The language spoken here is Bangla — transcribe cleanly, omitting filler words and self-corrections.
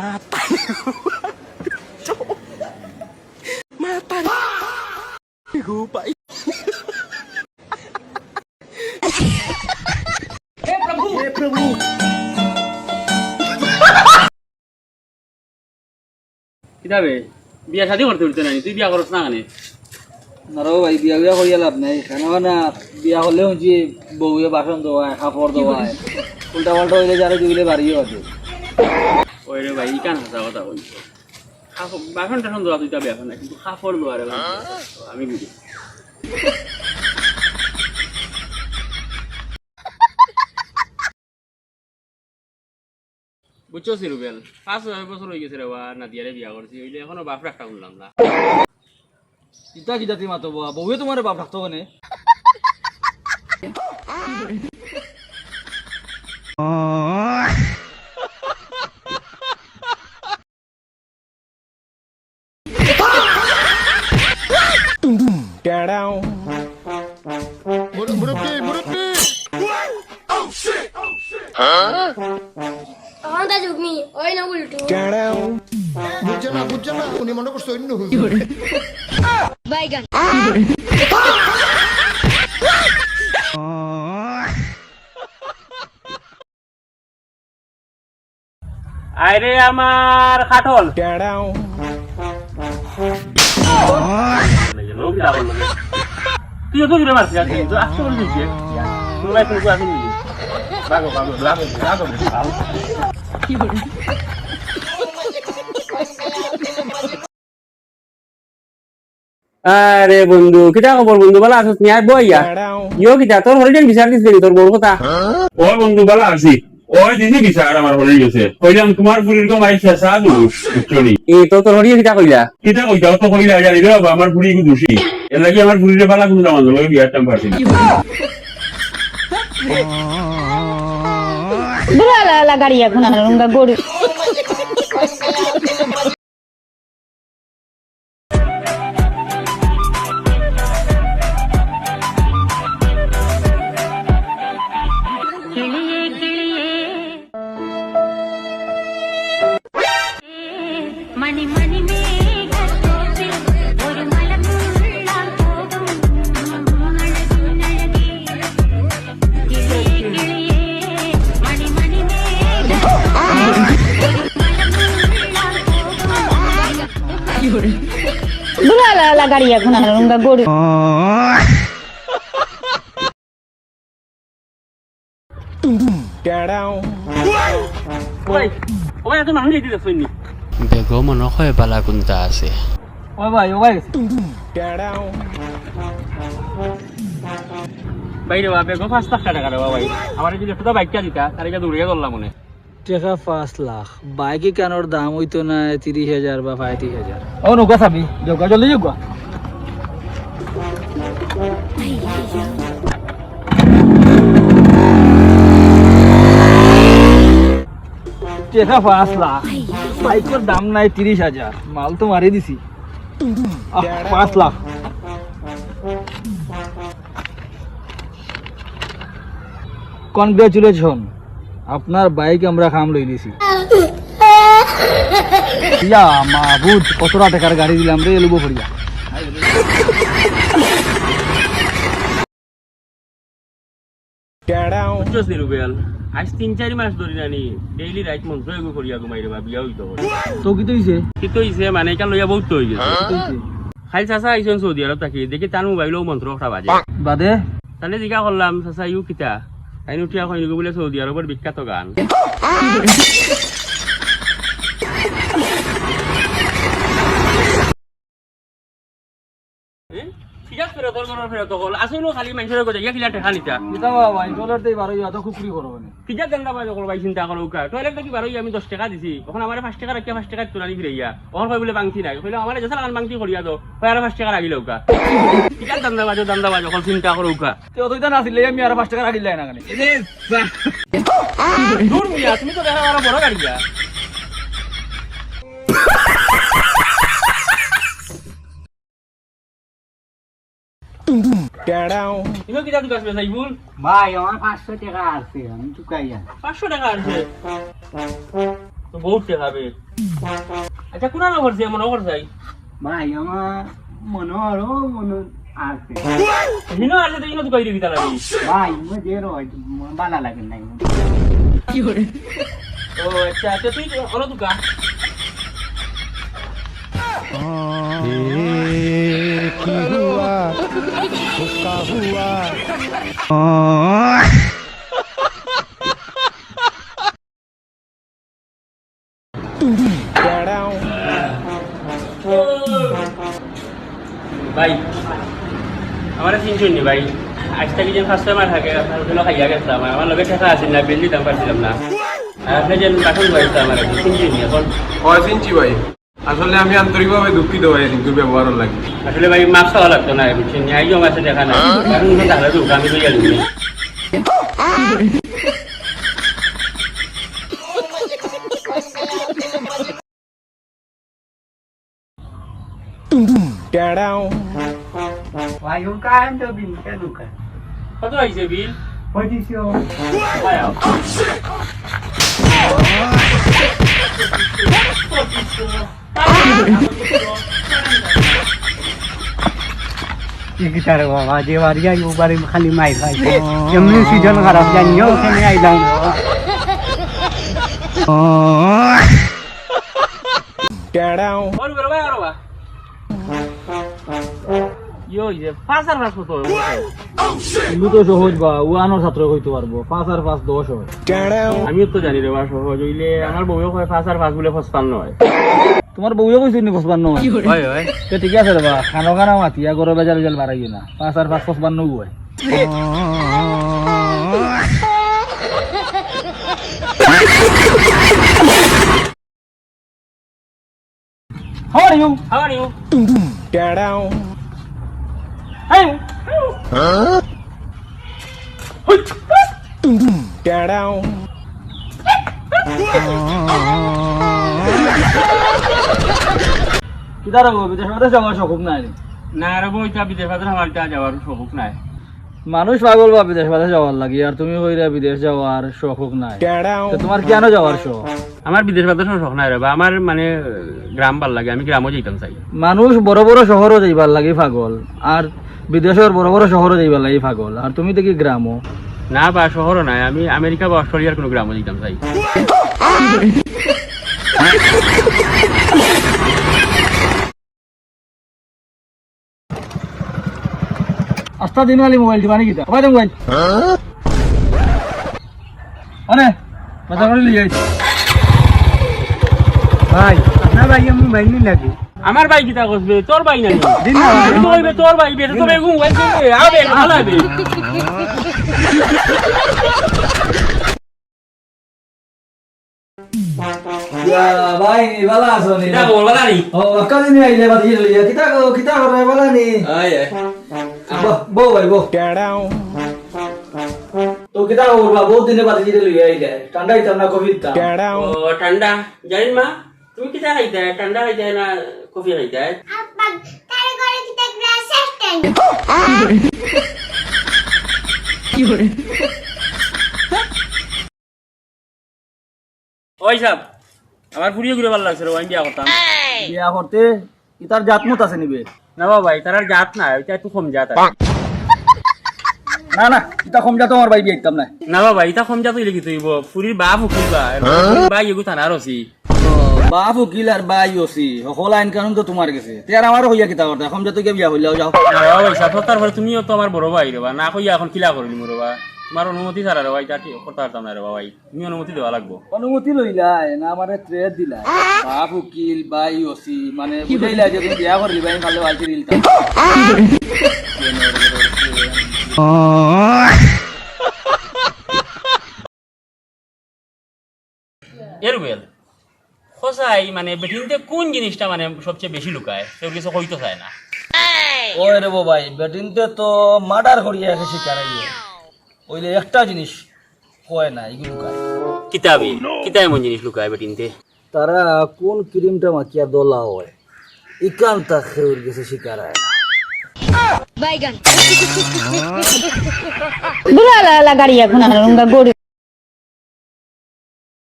Mata. Lupa. हे प्रभु কিতাবে বিয়া শাদি করতে হইতো না তুই বিয়া করছ না কেন না রে ভাই বিয়া বিয়া করিয়া লাভ নাই কেন না বিয়া হলেও যে বউয়ে বাসন দেওয়ায় কাপড় দেওয়ায় উল্টা পাল্টা হইলে যারা দিলে বাড়িও আছে ওই রে ভাই কান হাসা কথা কই বাসন টাসন দেওয়া তুই তা বিয়া না কিন্তু কাপড় দেওয়া রে আমি বুঝি বুঝছো সিরুবেল 5 বছর হয়ে গেছে রে না দিয়ারে বিয়া করছি ওইলে এখনো বাপ রাখতা শুনলাম না চিতা কি জাতি মাতো বউয়ে তোমার বাপ রাখতো কেনে Anda jugni, oi na ultu. বুঝছে না উনি মনে করছে অন্য হুজুর Baigan. আরে আমার খাটল তুই তো ঘুরে মারছিস তো আসতে বলছিস তুই ভাই তুই আসিনি ভাগো ভাগো ভাগো ভাগো কি বলি আরে বন্ধু কিটা খবর বন্ধু বলা আসছ নি আই বইয়া ইয়ো কিটা তোর হলিডে বিচার দিস তোর বড় কথা ও বন্ধু বলা আছি ওই দিদি বিচার আমার হয়ে গেছে কইলাম তোমার পুরীর কম আইসা সাধু চলি এই তো তোর হলিডে কিটা কইলা কিটা কই যাও তো কইলা জানি রে বাবা আমার পুরী কি দোষী এর লাগি আমার পুরীরে বালা কোন জামান লই বিয়ার টাইম পারছি Dura la garia con una lunga gori. Money, money, me. Dura la garia con una lunga gori. ওই ওই এত মানুষ দিতে শুনি বেগো মনে হয় বালা কোনটা আছে ও ভাই বাইরে বাপে গো 5 লাখ টাকা রে ভাই আমার যদি একটা বাইকটা দিতা তার এটা দৌড়িয়ে ধরলাম মনে টাকা 5 লাখ বাইকে কেনার দাম হইতো না 30,000 বা 35,000 ও নৌকা চাবি যোগা জলদি যোগা টাকা 5 লাখ বাইকের দাম নাই 30,000 মাল তো মারি দিছি 5 লাখ কনগ্রাচুলেশন আপনার বাইক আমরা খাম লই দিছি ইয়া মাহবুব কতটা টাকার গাড়ি দিলাম রে লুবো ভরিয়া বুঝছস নি রুবেল আজ 3-4 মাস ধরে জানি ডেইলি রাইট মন জয় গো করিয়া ঘুমাই রে বা বিয়া হইতো তো কি হইছে কি তো হইছে মানে কাল লইয়া বহুত হই গেছে খাই চাচা আইছন সৌদি আরব থাকি দেখি তার মোবাইলও মন্ত্র ওঠা বাজে বাদে তাহলে জিজ্ঞা করলাম চাচা ইউ কিতা আইন উঠিয়া কইনি বলে সৌদি আরবের বিখ্যাত গান ঠিক আছে তোর তোর ফেরত হল আসলে খালি মানুষের কথা ইয়া কিলা টাকা নিতা কিতা বাবা ডলারতেই 12 এত খুকুরি করো মানে কিটা গঙ্গা বাজে করবাই চিন্তা করো কা টয়লেট কি 12 আমি 10 টাকা দিছি এখন আমারে 5 টাকা রাখিয়া 5 টাকা তুলানি ফিরাইয়া ওহন কই বলে বাংতি নাই কইলো আমারে যা লাগান বাংতি করিয়া দাও কই আর 5 টাকা লাগিল কা কিটা গঙ্গা বাজে কল চিন্তা করো কা তে অতইতা না আসলে আমি আর 5 টাকা রাখিলাই না কেন দূর মিয়া তুমি তো দেখা আর বড় গাড়িয়া তুমি কিটা দিতে আসবে সাইবুল ভাই আমার 500 টাকা আছে আমি চুকাইয়া 500 টাকা আছে তো বহুত টেকাবে আচ্ছা কোনা না করছে মনে করছাই ভাই আমার মনে হলো মনে আছে হিনো আছে তো হিনো তো কই দিবি তালা ভাই মুঝে রোজ ভালো লাগে নাই ও আচ্ছা আচ্ছা তুই হলো তুকা ভাই আমার চিনছুন নি ভাই আজ থেকে যে ফার্স্ট টাইম থাকে আপনার খাইয়া গেছিলাম আমার লগে টাকা আছে না বিল দিতাম পারছিলাম না আর আপনি যে বাসন ধুয়াইছে আমার চিনছুন নি এখন চিনছি ভাই আসলে আমি আন্তরিকভাবে দুঃখিত ভাই কিন্তু ব্যবহার লাগে আসলে ভাই মাস্ক হওয়া লাগতো না বুঝছেন আইও আমার সাথে দেখা না কারণ তাহলে তো আমি লইয়া লইনি ভাই ও কান তো বিল কে দুকা কত আইছে বিল 2500 আয়া কি তার বাবা যে বাড়িয়া ওবারে খালি মাই খাই এমনি সিজন খারাপ জানিও ওখানে আইলাম ওর বড় ভাই আর বা ইয়ো যে ফাসার ফাস কত কিন্তু তো সহজ বা ওয়ানোর ছাত্র হইতে পারবো 5 আর 5 10 হয় আমিও তো জানি রে বা সহজ হইলে আমার বউও কয় ফাসার ফাস বলে ফসপান নয় তোমার বউয়ে কইছে নি 55 হয় হয় তো ঠিক আছে রে বা খানো খানা মাতিয়া গরো বেজাল বেজাল বাড়াইও না 5 আর 5 55 হয় How are you? How are you? Hey. কিদার গো বিদেশ মধ্যে যাওয়ার শখ নাই না রে বই তা বিদেশ বাজার আমার তা যাওয়ার শখ নাই মানুষ পাগল বা বিদেশ বাদে যাওয়ার লাগি আর তুমি কইরা বিদেশ যাওয়ার শখ নাই তো তোমার কেন যাওয়ার শখ আমার বিদেশ বাজার শখ নাই রে বা আমার মানে গ্রাম ভাল লাগে আমি গ্রামও যাইতাম চাই মানুষ বড় বড় শহরও যাইবার লাগি পাগল আর বিদেশের বড় বড় শহরও যাইবার লাগি পাগল আর তুমি দেখি গ্রামও না বা শহরও নাই আমি আমেরিকা বা অস্ট্রেলিয়ার কোনো গ্রামও যাইতাম চাই আস্তা দিন আলি মোবাইল দিবানি কিতা কই দেন মোবাইল আরে বাজার করে লিয়ে আইছি ভাই আপনার ভাই আমি মোবাইল নি লাগে আমার ভাই কিতা করবে তোর ভাই নাই দিন না তুই কইবে তোর ভাই বেটা তো বেগুন ওই কইবে আবে ভালো হবে ইয়া ভাই নি বালা আছো নি কিতা বল বালা নি ও কাজ নি আইলে বাদ দিয়ে লিয়া কিতা করে বালা নি আয় বো ভাই বো তো কিতা করবা বহুত দিনে বাদ দিয়ে লিয়া আইলে ঠান্ডা হইতাম না কবিতা ও ঠান্ডা জানিন মা তুমি কিতা খাইতে ঠান্ডা খাইতে না কফি খাইতে আব্বা তারে ঘরে কিতা গ্লাস আসতেন ওই সব আমার পুরিয়ে ঘুরে ভালো লাগছে রে আমি বিয়া করতাম বিয়া করতে ইতার জাতমত আছে নিবে না বাবা ভাই তার আর জাত না এটা একটু কম জাত আছে না না ইতা কম জাত আমার ভাই বিয়া দিতাম না না বাবা এটা কম জাত হইলে কি তুইব পুরির বাপ উকিলবা ভাই এগু থানার আছি বাপ উকিল আর ভাই ওসি সকল আইন কানুন তো তোমার গেছে তে আর আমারও হইয়া কিতা করতে কম জাত কে বিয়া হইলাও যাও না বাবা ভাই সব তারপরে তুমিও তো আমার বড় ভাই রে বা না কইয়া এখন কিলা করলি মোর বা তোমার অনুমতি ছাড়া রে ভাই তা ঠিক করতে পারতাম না রে ভাই তুমি অনুমতি দেওয়া লাগবো অনুমতি লইলাই না আমারে থ্রেট দিলাই বাপ উকিল ভাই ওসি মানে বুঝাইলা যে তুমি বিয়া করলি ভাই ভালো আলতি দিলতা এরবেল খোসাই মানে বেটিনতে কোন জিনিসটা মানে সবচেয়ে বেশি লুকায় তোর কিছু হইতো চায় না ওই রে ভাই বেটিনতে তো মার্ডার করিয়া এসে শিকার ওইলে একটা জিনিস কয় না এগুলো কাজ কিতাবি এমন জিনিস লুকায় বেটিনতে তারা কোন ক্রিমটা মাখিয়া দোলা হয় ইকান্তা খেউর গেছে শিকার হয় বাইগান দুলা গাড়ি এখন আর গরু